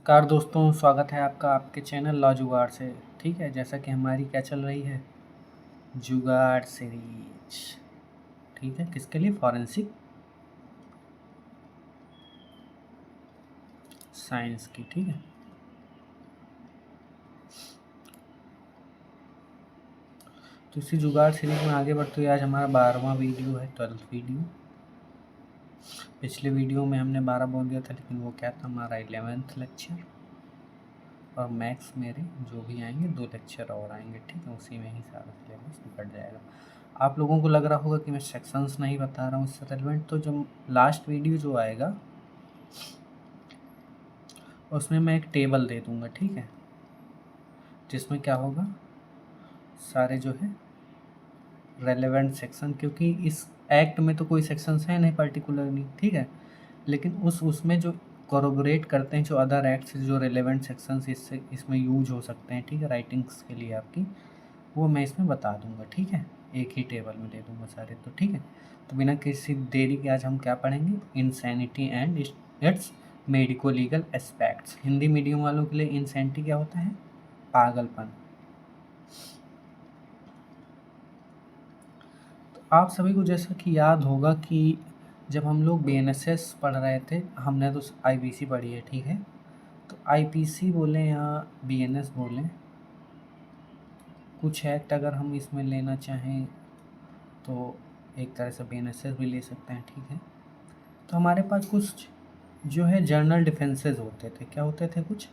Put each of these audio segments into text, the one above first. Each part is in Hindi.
नमस्कार दोस्तों, स्वागत है आपका आपके चैनल लॉ जुगाड़ से। ठीक है, जैसा कि हमारी क्या चल रही है, जुगाड़ सीरीज। ठीक है, किसके लिए? फॉरेंसिक साइंस की। ठीक है, तो इसी जुगाड़ सीरीज में आगे बढ़ते हुए आज हमारा 12वां वीडियो है, 12th वीडियो। पिछले वीडियो में हमने 12 बोल दिया था, लेकिन वो क्या था, हमारा 11th लेक्चर। और मैक्स मेरे जो भी आएंगे 2 लेक्चर और आएंगे। ठीक है, उसी में ही सारा सिलेबस निपट जाएगा। आप लोगों को लग रहा होगा कि मैं सेक्शंस नहीं बता रहा हूँ इससे रिलेवेंट, तो जो लास्ट वीडियो जो आएगा उसमें मैं एक टेबल दे दूँगा। ठीक है, जिसमें क्या होगा, सारे जो है रेलेवेंट सेक्शन, क्योंकि इस एक्ट में तो कोई सेक्शंस है नहीं पर्टिकुलरली। ठीक है, लेकिन उसमें जो कोरोबोरेट करते हैं, जो अदर एक्ट्स जो रेलेवेंट सेक्शंस इससे इसमें यूज हो सकते हैं, ठीक है, राइटिंग्स के लिए आपकी, वो मैं इसमें बता दूंगा। ठीक है, एक ही टेबल में दे दूंगा सारे। तो ठीक है, तो बिना किसी देरी के आज हम क्या पढ़ेंगे, insanity and it's medico legal aspects. Hindi medium वालों के लिए इंसैनिटी क्या होता है? पागलपन। तो आप सभी को जैसा कि याद होगा कि जब हम लोग बीएनएसएस पढ़ रहे थे, हमने तो आईपीसी पढ़ी है। ठीक है, तो आईपीसी बोलें या बीएनएस बोलें, कुछ एक्ट अगर हम इसमें लेना चाहें तो एक तरह से बीएनएसएस भी ले सकते हैं। ठीक है, तो हमारे पास कुछ जो है जर्नल डिफेंसेस होते थे। क्या होते थे? कुछ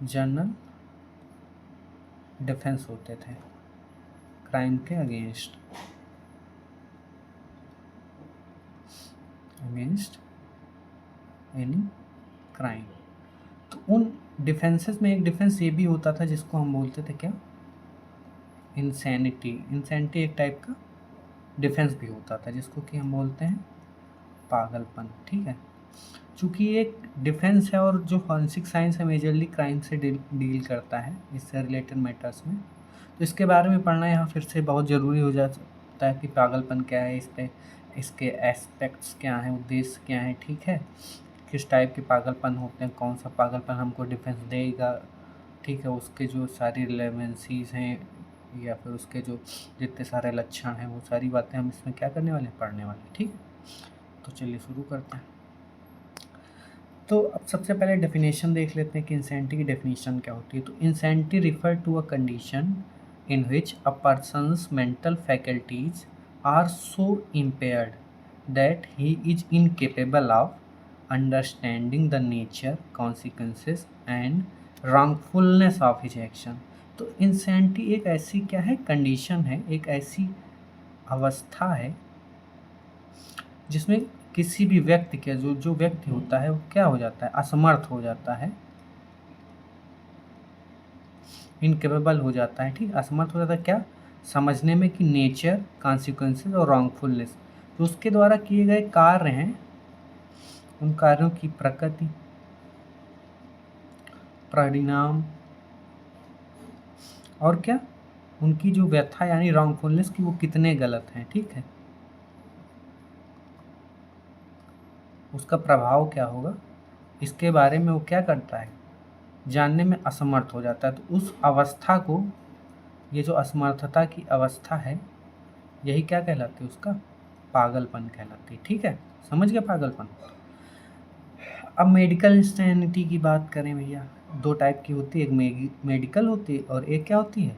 जर्नल डिफेंस होते थे क्राइम के अगेंस्ट एनी क्राइम। तो उन डिफेंसेस में एक डिफेंस ये भी होता था जिसको हम बोलते थे क्या, इंसैनिटी। इंसैनिटी एक टाइप का डिफेंस भी होता था जिसको कि हम बोलते हैं पागलपन। ठीक है, चूँकि एक डिफेंस है और जो फॉरेंसिक साइंस है मेजरली क्राइम से डील करता है, इससे रिलेटेड मैटर्स में, तो इसके बारे में पढ़ना यहाँ फिर से बहुत ज़रूरी हो जाता है कि पागलपन क्या है, इस पे इसके एस्पेक्ट्स क्या हैं, उद्देश्य क्या हैं। ठीक है, किस टाइप के पागलपन होते हैं, कौन सा पागलपन हमको डिफेंस देगा। ठीक है, उसके जो सारी रिलेवेंसीज हैं या फिर उसके जो जितने सारे लक्षण हैं, वो सारी बातें हम इसमें क्या करने वाले हैं, पढ़ने वाले हैं। ठीक है, तो चलिए शुरू करते हैं। तो अब सबसे पहले डेफिनेशन देख लेते हैं कि इंसैनिटी की डेफिनेशन क्या होती है। तो insanity refer to a condition in which a person's mental faculties are so impaired that he is incapable of understanding the nature, consequences and wrongfulness of his action. तो इंसैनिटी एक ऐसी क्या है, कंडीशन है, एक ऐसी अवस्था है जिसमें किसी भी व्यक्ति के जो जो व्यक्ति होता है वो क्या हो जाता है, असमर्थ हो जाता है, इनकेपेबल हो जाता है। ठीक, असमर्थ हो जाता है क्या, समझने में कि नेचर, कॉन्सिक्वेंसेस और रॉन्गफुलनेस जो उसके द्वारा किए गए कार्य हैं, उन कार्यों की प्रकृति, परिणाम और क्या, उनकी जो व्यथा यानी रॉन्गफुलनेस की वो कितने गलत हैं। ठीक है, उसका प्रभाव क्या होगा, इसके बारे में वो क्या करता है, जानने में असमर्थ हो जाता है। तो उस अवस्था को, ये जो असमर्थता की अवस्था है, यही क्या कहलाती है, उसका पागलपन कहलाती है। ठीक है, समझ गया पागलपन। अब मेडिकल इंसैनिटी की बात करें भैया, 2 टाइप की होती है, एक मेडिकल होती है और एक क्या होती है,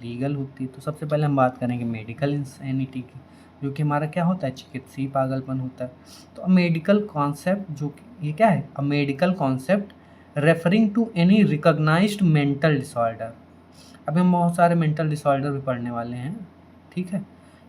लीगल होती है। तो सबसे पहले हम बात करेंगे मेडिकल इंसैनिटी की, जो कि हमारा क्या होता है, चिकित्सीय पागलपन होता है। तो मेडिकल कॉन्सेप्ट जो कि ये क्या है, a medical concept referring to any recognised mental disorder. अभी हम बहुत सारे मेंटल डिसऑर्डर भी पढ़ने वाले हैं। ठीक है,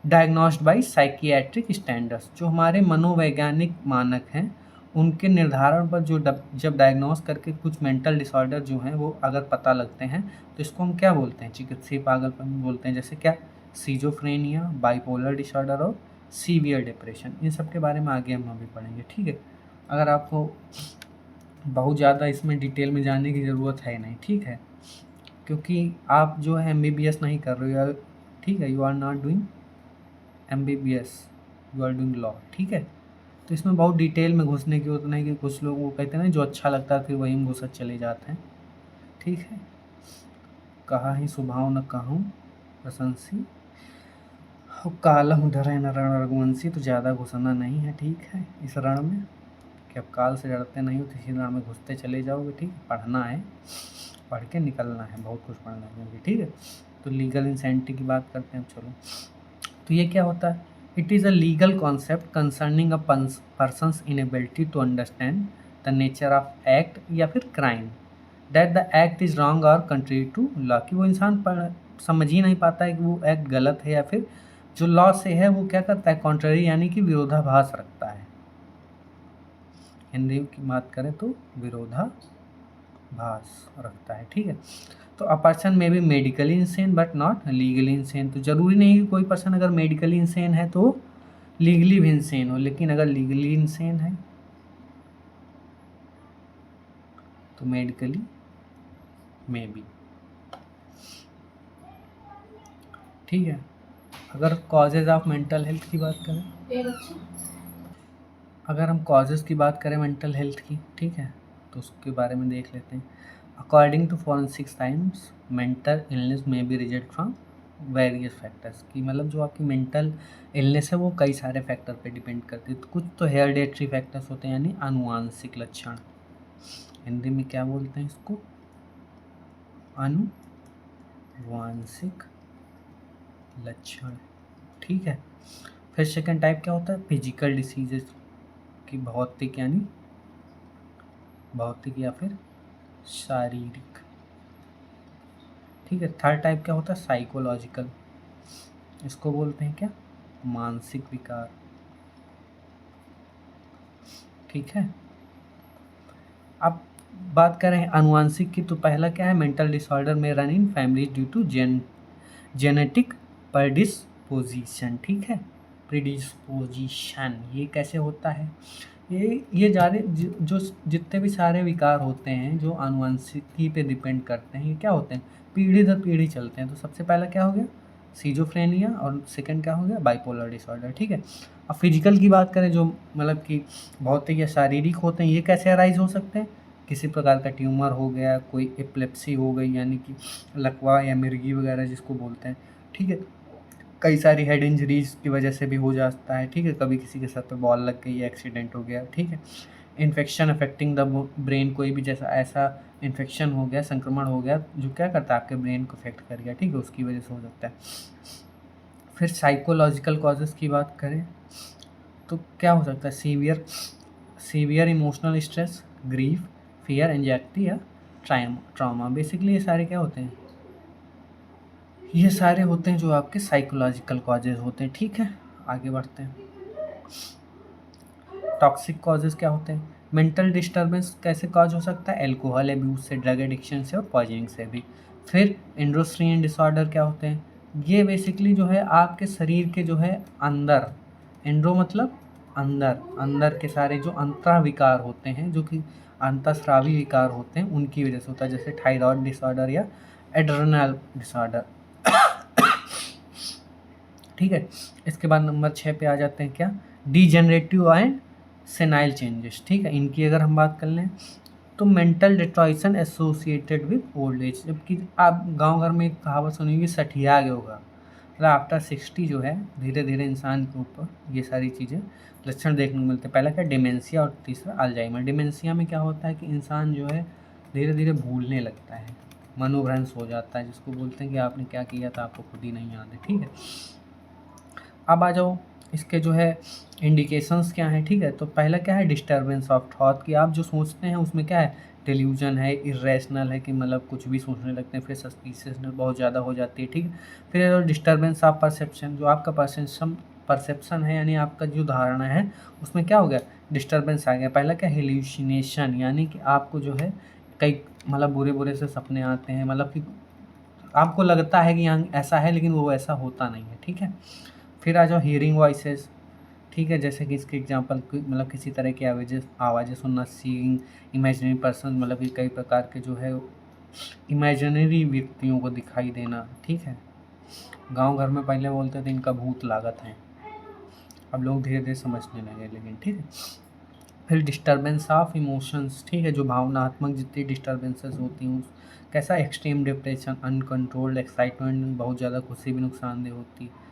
डायग्नोस्ड बाय साइकियाट्रिक स्टैंडर्ड्स, जो हमारे मनोवैज्ञानिक मानक हैं, उनके निर्धारण पर जो जब डायग्नोस करके कुछ मेंटल डिसऑर्डर जो हैं वो अगर पता लगते हैं, तो इसको हम क्या बोलते हैं, चिकित्सीय पागलपन बोलते हैं। जैसे क्या, सीजोफ्रेनिया, बाइपोलर डिसऑर्डर और सीवियर डिप्रेशन। इन सब के बारे में आगे हम अभी पढ़ेंगे। ठीक है, अगर आपको बहुत ज़्यादा इसमें डिटेल में जानने की ज़रूरत है नहीं। ठीक है, क्योंकि आप जो है एमबीबीएस नहीं कर रहे हो। ठीक है, you are not doing MBBS, you are doing law. ठीक है, तो इसमें बहुत डिटेल में घुसने की जरूरत नहीं, कि कुछ लोग वो कहते हैं ना जो अच्छा लगता है फिर वही में घुसत चले जाते हैं। ठीक है, कहा ही स्वभाव न कहूँ प्रशंसी, काल हूँ धरे न रण रघुवंशी, तो ज़्यादा घुसना नहीं है। ठीक है, इस रण में कि अब काल से डरते नहीं हो तो इसी रण में घुसते चले जाओगे। ठीक है, पढ़ना है, पढ़ के निकलना है, बहुत कुछ पढ़ना है। ठीक है, तो लीगल इंसेंटिव की बात करते हैं। चलो, तो ये क्या होता है? It is a legal concept concerning a person's inability to understand the nature of act या फिर crime that the act is wrong or contrary to law, कि वो इंसान समझ ही नहीं पाता है कि वो एक्ट गलत है या फिर जो लॉ से है वो क्या करता है, कॉन्ट्ररी यानी कि विरोधाभास रखता है। हिंदी की बात करें तो विरोधाभास रखता है। ठीक है, तो a person may be medically insane but not legally insane, तो ज़रूरी नहीं कि कोई पर्सन अगर मेडिकली इंसेन है तो लीगली भी इंसेन हो, लेकिन अगर लीगली इंसेन है तो मेडिकली में भी। ठीक है, अगर कॉजेज़ ऑफ मेंटल हेल्थ की बात करें, अगर हम कॉजेज़ की बात करें मेंटल हेल्थ की, ठीक है, तो उसके बारे में देख लेते हैं। According to forensic science mental illness may be result from various factors, की मतलब जो आपकी मेंटल इलनेस है वो कई सारे फैक्टर पे डिपेंड करती है। तो कुछ तो हेरिडेटरी फैक्टर्स होते हैं यानी आनुवांशिक लक्षण, हिंदी में क्या बोलते हैं इसको, आनुवांशिक लक्षण। ठीक है, फिर सेकेंड टाइप क्या होता है, फिजिकल डिसीजेज की भौतिक यानी भौतिक या फिर शारीरिक। ठीक है, थर्ड टाइप क्या होता है, साइकोलॉजिकल, इसको बोलते हैं क्या, मानसिक विकार। ठीक है, अब बात करें आनुवांशिक की, तो पहला क्या है, mental disorder may run in family due to genetic predisposition. ठीक है, प्रेडिस्पोजिशन ये कैसे होता है, ये जो जितने भी सारे विकार होते हैं जो आनुवंशिकी पे डिपेंड करते हैं, ये क्या होते हैं, पीढ़ी दर पीढ़ी चलते हैं। तो सबसे पहला क्या हो गया, सीजोफ्रेनिया, और सेकंड क्या हो गया, बाइपोलर डिसऑर्डर। ठीक है, अब फिजिकल की बात करें, जो मतलब कि भौतिक या शारीरिक होते हैं, ये कैसे अराइज हो सकते हैं, किसी प्रकार का ट्यूमर हो गया, कोई एपिलेप्सी हो गई यानी कि लकवा या मिर्गी वगैरह जिसको बोलते हैं। ठीक है, कई सारी हेड इंजरीज की वजह से भी हो जाता है। ठीक है, कभी किसी के सर पे बॉल लग गई, एक्सीडेंट हो गया। ठीक है, इन्फेक्शन अफेक्टिंग द ब्रेन, कोई भी जैसा ऐसा इन्फेक्शन हो गया, संक्रमण हो गया जो क्या करता है, आपके ब्रेन को अफेक्ट कर गया। ठीक है, उसकी वजह से हो सकता है। फिर साइकोलॉजिकल कॉजेज़ की बात करें तो क्या हो सकता है, severe emotional stress, grief, fear, anxiety या ट्रामा। बेसिकली ये सारे क्या होते हैं, ये सारे होते हैं जो आपके साइकोलॉजिकल कॉजेज़ होते हैं। ठीक है, आगे बढ़ते हैं। टॉक्सिक कॉजेज़ क्या होते हैं, मेंटल डिस्टर्बेंस कैसे कॉज हो सकता है, एल्कोहल एब्यूज से, ड्रग एडिक्शन से और पॉइजनिंग से भी। फिर एंडोक्राइन डिसऑर्डर क्या होते हैं, ये बेसिकली जो है आपके शरीर के जो है अंदर, एंड्रो मतलब अंदर, अंदर के सारे जो अंतः विकार होते हैं, जो कि अंतःस्रावी विकार होते हैं, उनकी वजह से होता है, जैसे थायराइड डिसऑर्डर या एड्रेनल डिसऑर्डर। ठीक है, इसके बाद नंबर 6 पे आ जाते हैं क्या, डीजेनरेटिव एंड सेनाइल चेंजेस। ठीक है, इनकी अगर हम बात कर लें तो mental deterioration associated with old age, जबकि आप गांव घर में एक कहावत सुनेंगे, सठिया गया होगा, मतलब आफ्टर 60 जो है धीरे धीरे इंसान के ऊपर ये सारी चीज़ें लक्षण देखने को मिलते हैं। पहला क्या, डिमेंशिया, और तीसरा अल्जाइमर। डिमेंशिया में क्या होता है कि इंसान जो है धीरे धीरे भूलने लगता है, मनोभ्रंश हो जाता है, जिसको बोलते हैं कि आपने क्या किया था आपको खुद ही नहीं याद है। ठीक है, अब आ जाओ इसके जो है इंडिकेशंस क्या हैं। ठीक है, तो पहला क्या है, डिस्टर्बेंस ऑफ थॉट, कि आप जो सोचते हैं उसमें क्या है, डेल्यूजन है, इरेशनल है, कि मतलब कुछ भी सोचने लगते हैं, फिर सस्पिशियसनेस बहुत ज़्यादा हो जाती है। ठीक है, फिर डिस्टर्बेंस ऑफ परसेप्शन, जो आपका परसेप्शन है यानी आपका जो धारणा है उसमें क्या हो गया, डिस्टर्बेंस आ गया। पहला क्या, हेल्यूसिनेशन, यानी कि आपको जो है कई मतलब बुरे बुरे से सपने आते हैं, मतलब कि आपको लगता है कि यहाँ ऐसा है लेकिन वो ऐसा होता नहीं है। ठीक है, फिर आ जाओ हियरिंग वॉइसेस। ठीक है, जैसे कि इसके एग्जांपल मतलब किसी तरह की आवाज़ें सुनना, सीइंग इमेजिनरी पर्सन, मतलब कि कई प्रकार के जो है इमेजिनरी व्यक्तियों को दिखाई देना। ठीक है, गांव घर में पहले बोलते थे इनका भूत लागत है, अब लोग धीरे धीरे समझने लगे, लेकिन ठीक है। फिर डिस्टर्बेंस ऑफ इमोशंस, ठीक है, जो भावनात्मक जितनी डिस्टर्बेंसेस होती हैं, कैसा एक्सट्रीम डिप्रेशन, अनकंट्रोल्ड एक्साइटमेंट, बहुत ज़्यादा खुशी भी नुकसानदेह होती है,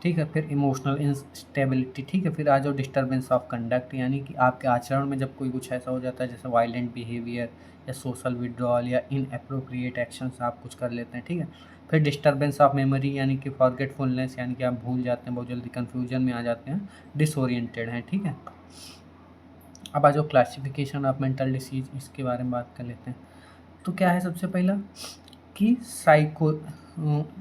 ठीक है। फिर इमोशनल इंस्टेबिलिटी, ठीक है। फिर आ जाओ डिस्टर्बेंस ऑफ कंडक्ट, यानी कि आपके आचरण में जब कोई कुछ ऐसा हो जाता है जैसे वायलेंट बिहेवियर या सोशल विड्रॉल या इनअप्रोप्रिएट एक्शंस आप कुछ कर लेते हैं, ठीक है। फिर डिस्टर्बेंस ऑफ मेमोरी, यानी कि फॉरगेटफुलनेस, यानी कि आप भूल जाते हैं, बहुत जल्दी कन्फ्यूजन में आ जाते हैं, डिसोरिएंटेड हैं, ठीक है। अब आ जाओ क्लासिफिकेशन ऑफ मेंटल डिसीज, इसके बारे में बात कर लेते हैं। तो क्या है सबसे पहला कि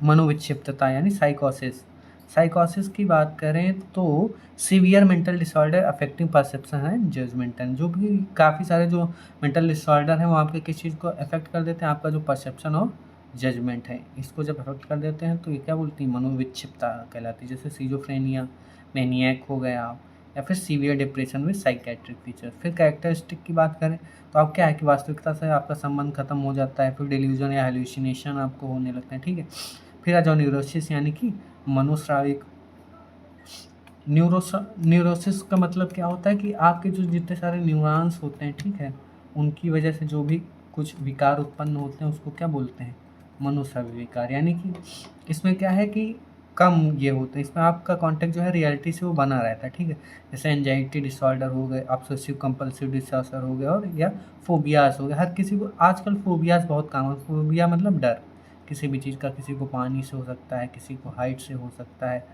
मनोविक्षिप्तता यानी साइकोसिस। साइकोसिस की बात करें तो severe mental disorder affecting perception and judgement, जो भी काफ़ी सारे जो मेंटल डिसऑर्डर हैं वो आपके किस चीज़ को अफेक्ट कर देते हैं, आपका जो परसेप्शन और जजमेंट है, इसको जब अफेक्ट कर देते हैं तो ये क्या बोलती है, मनोविक्षिप्तता कहलाती है। जैसे सीजोफ्रेनिया, मैनियक हो गया आप, या फिर severe depression with psychiatric feature. फिर कैरेक्टरिस्टिक की बात करें तो आप क्या है कि वास्तविकता से आपका संबंध खत्म हो जाता है, फिर डिल्यूजन या हेलुसिनेशन आपको होने लगते हैं, ठीक है। फिर आ जाओ न्यूरोसिस, यानी कि मनोस्राविक। न्यूरोसिस का मतलब क्या होता है कि आपके जो जितने सारे न्यूरॉन्स होते हैं, ठीक है, उनकी वजह से जो भी कुछ विकार उत्पन्न होते हैं उसको क्या बोलते हैं, मनोस्रावी विकार। यानी कि इसमें क्या है कि कम ये होते हैं, इसमें आपका कॉन्टेक्ट जो है रियलिटी से वो बना रहता है, ठीक है। जैसे एंजाइटी डिसऑर्डर हो गए, ऑब्सेसिव कंपल्सिव डिसऑर्डर हो गया, और या फोबियाज हो गए। हर किसी को आजकल फोबियाज बहुत कॉमन, फोबिया मतलब डर किसी भी चीज़ का, किसी को पानी से हो सकता है, किसी को हाइट से हो सकता है,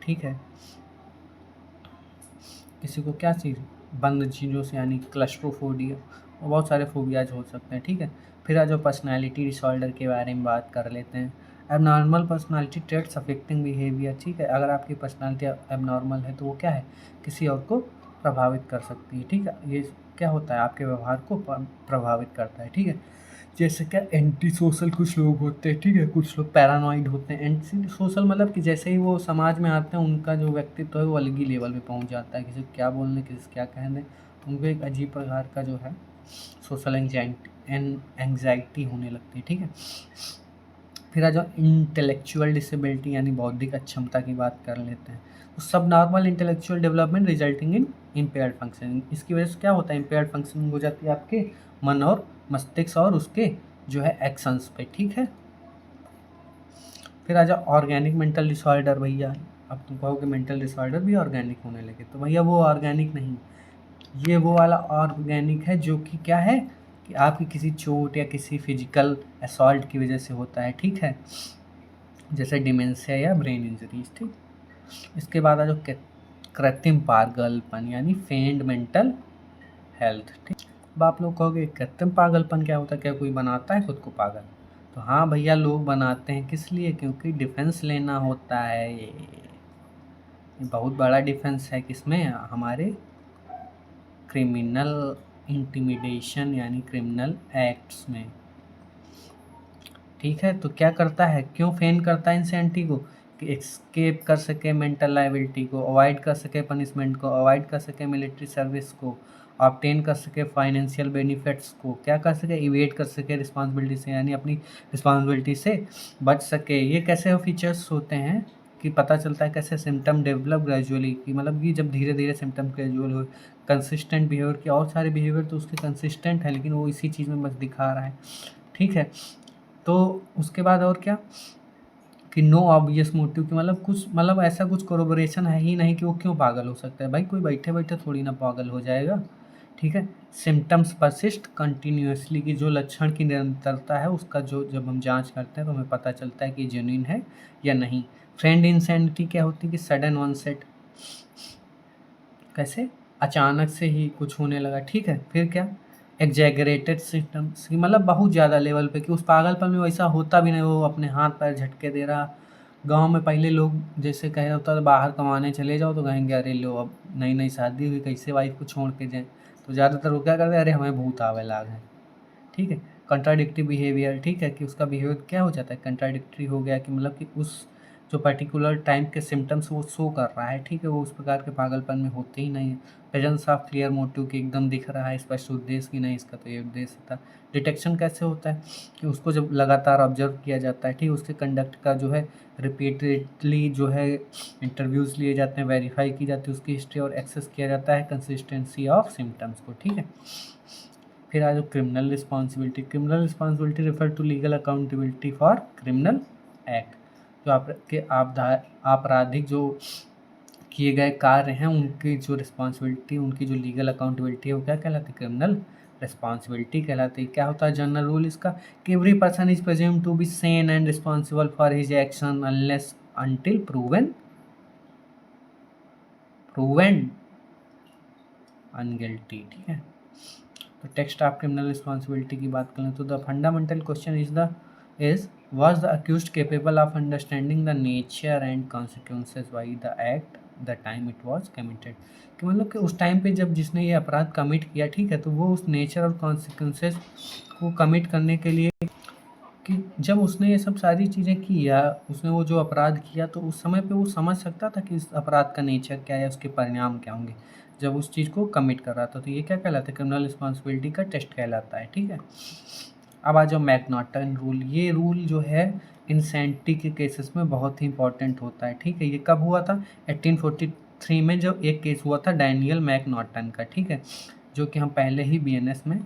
ठीक है, किसी को क्या चीज़, बंद चीज़ों से, यानी क्लस्ट्रोफोबिया, और बहुत सारे फोबियाज हो सकते हैं, ठीक है। फिर आज जो पर्सनालिटी डिसऑर्डर के बारे में बात कर लेते हैं। Abnormal personality traits affecting behaviour, ठीक है। अगर आपकी पर्सनालिटी एबनॉर्मल है तो वो क्या है, किसी और को प्रभावित कर सकती है, ठीक है। ये क्या होता है, आपके व्यवहार को प्रभावित करता है, ठीक है। जैसे क्या एंटी सोशल कुछ लोग होते हैं, ठीक है, कुछ लोग पैरानॉइड होते हैं। एंटी सोशल मतलब कि जैसे ही वो समाज में आते हैं उनका जो व्यक्तित्व है वो अलग ही लेवल पे पहुंच जाता है, किसी को क्या बोलने, किसी को क्या कहने, उनको एक अजीब प्रकार का जो है सोशल एंग्जाइटी होने लगती है, ठीक है। फिर आ जाओ इंटेलेक्चुअल डिसेबिलिटी, यानी बौद्धिक अक्षमता की बात कर लेते हैं। तो सब normal intellectual development resulting in impaired functioning, इसकी वजह से क्या होता है, इम्पेयर्ड फंक्शनिंग हो जाती है आपके मन और मस्तिष्क और उसके जो है एक्शंस पे, ठीक है। फिर आ जाओ ऑर्गेनिक मेंटल डिसऑर्डर। भैया अब तुम कहोगे मेंटल डिसऑर्डर भी ऑर्गेनिक होने लगे, तो भैया वो ऑर्गेनिक नहीं, ये वो वाला ऑर्गेनिक है जो कि क्या है कि आपकी किसी चोट या किसी फिजिकल असॉल्ट की वजह से होता है, ठीक है, जैसे डिमेंशिया या ब्रेन इंजरीज, ठीक। इसके बाद आ जाओ कृत्रिम पागलपन, यानी फेंड मेंटल हेल्थ, ठीक। अब आप लोग कहोगे कृत्रिम पागलपन क्या होता है, क्या कोई बनाता है खुद को पागल, तो हाँ भैया लोग बनाते हैं, किस लिए, क्योंकि डिफेंस लेना होता है। ये बहुत बड़ा डिफेंस है, किसमें, हमारे क्रिमिनल इंटिमिडेशन यानी क्रिमिनल एक्ट्स में, ठीक है। तो क्या करता है, क्यों फेन करता है इंसेंटी को, कि एस्केप कर सके मेंटल लाइबिलिटी को, अवॉइड कर सके पनिशमेंट को, अवॉइड कर सके मिलिट्री सर्विस को, ऑब्टेन कर सके फाइनेंशियल बेनिफिट्स को, क्या कर सके, इवेट कर सके रिस्पॉन्सिबिलिटी से, यानी अपनी रिस्पॉन्सिबिलिटी से बच सके। ये कैसे फीचर्स होते हैं कि पता चलता है कैसे सिम्टम डेवलप ग्रेजुअली, कि मतलब कि जब धीरे धीरे सिम्टम ग्रेजुअल हो, कंसिस्टेंट बिहेवियर की, और सारे बिहेवियर तो उसके कंसिस्टेंट है लेकिन वो इसी चीज़ में बस दिखा रहा है, ठीक है। तो उसके बाद और क्या कि नो ऑब्वियस मोटिव, की मतलब कुछ, मतलब ऐसा कुछ कोरोबोरेशन है ही नहीं कि वो क्यों पागल हो सकता है। भाई कोई बैठे बैठे थोड़ी ना पागल हो जाएगा, ठीक है। सिम्टम्स परसिस्ट कंटिन्यूसली, की जो लक्षण की निरंतरता है उसका जो जब हम जांच करते हैं तो हमें पता चलता है कि जेन्युइन है या नहीं। फ्रेंड इंसेनिटी क्या होती है कि सडन ऑनसेट, कैसे अचानक से ही कुछ होने लगा, ठीक है। फिर क्या एग्जैगरेटेड सिम्टम्स, मतलब बहुत ज़्यादा लेवल पे, कि उस पागलपन में वैसा होता भी नहीं, वो अपने हाथ पैर झटके दे रहा। गांव में पहले लोग जैसे कहे होता था बाहर कमाने चले जाओ तो कहेंगे अरे लो अब नई नई शादी हुई कैसे वाइफ को छोड़ के जाएं, तो ज़्यादातर वो क्या करते हैं, अरे हमें भूत आवे लाग है, ठीक है। कंट्राडिक्टरी बिहेवियर, ठीक है, कि उसका बिहेवियर क्या हो जाता है, कंट्राडिक्टरी हो गया, कि मतलब कि उस जो पर्टिकुलर टाइम के सिम्टम्स वो शो कर रहा है, ठीक है, वो उस प्रकार के पागलपन में होते ही नहीं है। प्रेजेंस ऑफ क्लियर मोटिव की एकदम दिख रहा है स्पष्ट उद्देश्य की नहीं, इसका तो ये उद्देश्य था। डिटेक्शन कैसे होता है कि उसको जब लगातार ऑब्जर्व किया जाता है, ठीक है, उसके कंडक्ट का जो है रिपीटेडली जो है इंटरव्यूज़ लिए जाते हैं, वेरीफाई की जाती है उसकी हिस्ट्री और एक्सेस किया जाता है कंसिस्टेंसी ऑफ सिम्टम्स को, ठीक है। फिर आ जाओ criminal responsibility. Criminal responsibility refer to legal accountability for criminal act. जो आपके आपराधिक जो किए गए कार्य हैं उनकी जो रिस्पॉन्सिबिलिटी, उनकी जो लीगल अकाउंटेबिलिटी है वो क्या कहलाती है? क्रिमिनल रिस्पॉन्सिबिलिटी कहलाती है। क्या होता है जनरल रूल इसका कि every person is presumed to be sane and responsible for his action unless until proven unguilty, ठीक है। तो टेक्स्ट ऑफ क्रिमिनल रिस्पॉन्सिबिलिटी की बात करें तो the fundamental question is was the accused capable of understanding the nature and consequences by the act the time it was committed, कि मतलब कि उस टाइम पे जब जिसने ये अपराध कमिट किया, ठीक है, तो वो उस नेचर और कॉन्सिक्वेंसेस को कमिट करने के लिए कि जब उसने ये सब सारी चीज़ें की या उसने वो जो अपराध किया तो उस समय पे वो समझ सकता था कि इस अपराध का नेचर क्या है, उसके परिणाम क्या होंगे जब उस चीज़ को कमिट कर रहा था। तो ये क्या कहलाता है? क्रिमिनल रिस्पॉन्सिबिलिटी का टेस्ट कहलाता है, ठीक है। अब आ जाओ मैकनॉटन रूल। ये रूल जो है इंसेंटी के केसेस में बहुत ही इंपॉर्टेंट होता है, ठीक है। ये कब हुआ था? 1843 में जब एक केस हुआ था डैनियल मैकनॉटन का, ठीक है, जो कि हम पहले ही बीएनएस में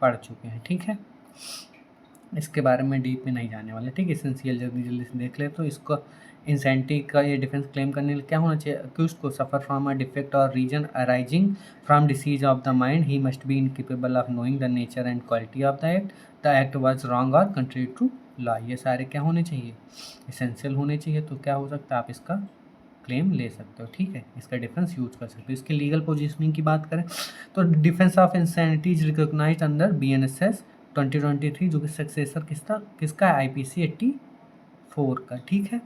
पढ़ चुके हैं, ठीक है। इसके बारे में डीप में नहीं जाने वाले, ठीक है। एसेंशियल जल्दी जल्दी से देख ले। तो इसको इंसेंटी का ये डिफेंस क्लेम करने के लिए क्या होना चाहिए? अक्यूज्ड को suffer from a defect or reason arising from disease of the mind, he must be incapable of knowing the nature and quality of the act was wrong or contrary to law. ये सारे क्या होने चाहिए? एसेंशियल होने चाहिए। तो क्या हो सकता है? आप इसका क्लेम ले सकते हो, ठीक है, इसका डिफेंस यूज कर सकते हो। इसकी लीगल पोजीशनिंग की बात करें तो defence of insanity is recognised under BNSS 2023, जो कि सक्सेसर किसका है? IPC 84 का, ठीक है।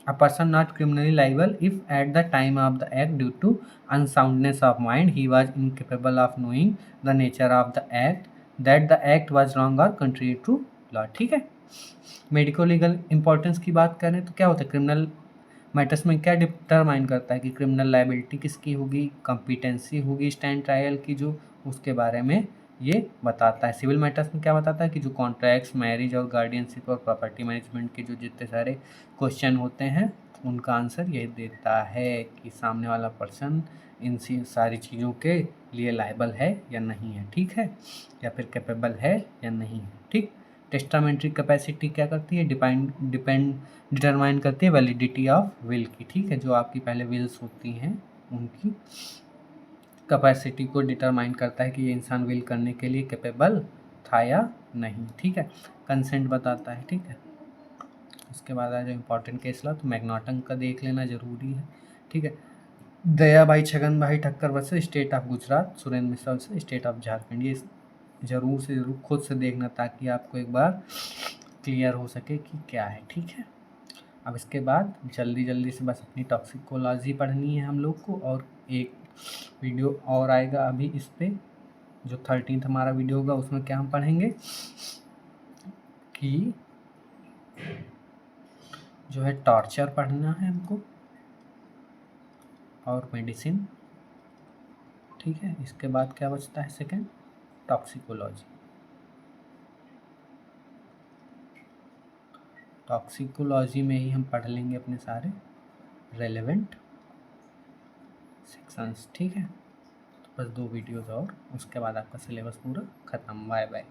A person not criminally liable if at the time of the act due to unsoundness of mind he was incapable of knowing the nature of the act that the act was wrong or contrary to law, ठीक है। मेडिको लीगल इंपॉर्टेंस की बात करें तो क्या होता है? क्रिमिनल मैटर्स में क्या डिटरमाइन करता है कि क्रिमिनल लायबिलिटी किसकी होगी, कॉम्पिटेंसी होगी स्टैंड ट्रायल की, जो उसके बारे में ये बताता है। सिविल मैटर्स में क्या बताता है कि जो कॉन्ट्रैक्ट्स, मैरिज और गार्डियनशिप और प्रॉपर्टी मैनेजमेंट के जो जितने सारे क्वेश्चन होते हैं उनका आंसर ये देता है कि सामने वाला पर्सन इन सारी चीज़ों के लिए लायबल है या नहीं है, ठीक है, या फिर कैपेबल है या नहीं है, ठीक। टेस्टामेंट्री कैपेसिटी क्या करती है? डिटरमाइन करती है वैलिडिटी ऑफ विल की, ठीक है। जो आपकी पहले विल्स होती हैं उनकी कैपेसिटी को डिटरमाइन करता है कि ये इंसान विल करने के लिए कैपेबल था या नहीं, ठीक है। कंसेंट बताता है, ठीक है। उसके बाद आ जो इम्पोर्टेंट केस ला तो मैकनॉटन का देख लेना ज़रूरी है, ठीक है। दया भाई छगन भाई Thakkar versus state of Gujarat, Surendra Mishra से स्टेट ऑफ झारखंड। ये ज़रूर से ज़रूर खुद से देखना ताकि आपको एक बार क्लियर हो सके कि क्या है, ठीक है। अब इसके बाद जल्दी जल्दी से बस अपनी टॉक्सिकोलॉजी पढ़नी है हम लोग को, और एक वीडियो और आएगा अभी इस पे, जो 13th हमारा वीडियो होगा उसमें क्या हम पढ़ेंगे कि जो है टॉर्चर पढ़ना है हमको और मेडिसिन, ठीक है। इसके बाद क्या बचता है? Second toxicology. टॉक्सिकोलॉजी में ही हम पढ़ लेंगे अपने सारे रेलेवेंट सेक्शंस, ठीक है। तो बस 2 वीडियोज़ और उसके बाद आपका सिलेबस पूरा ख़त्म। Bye bye.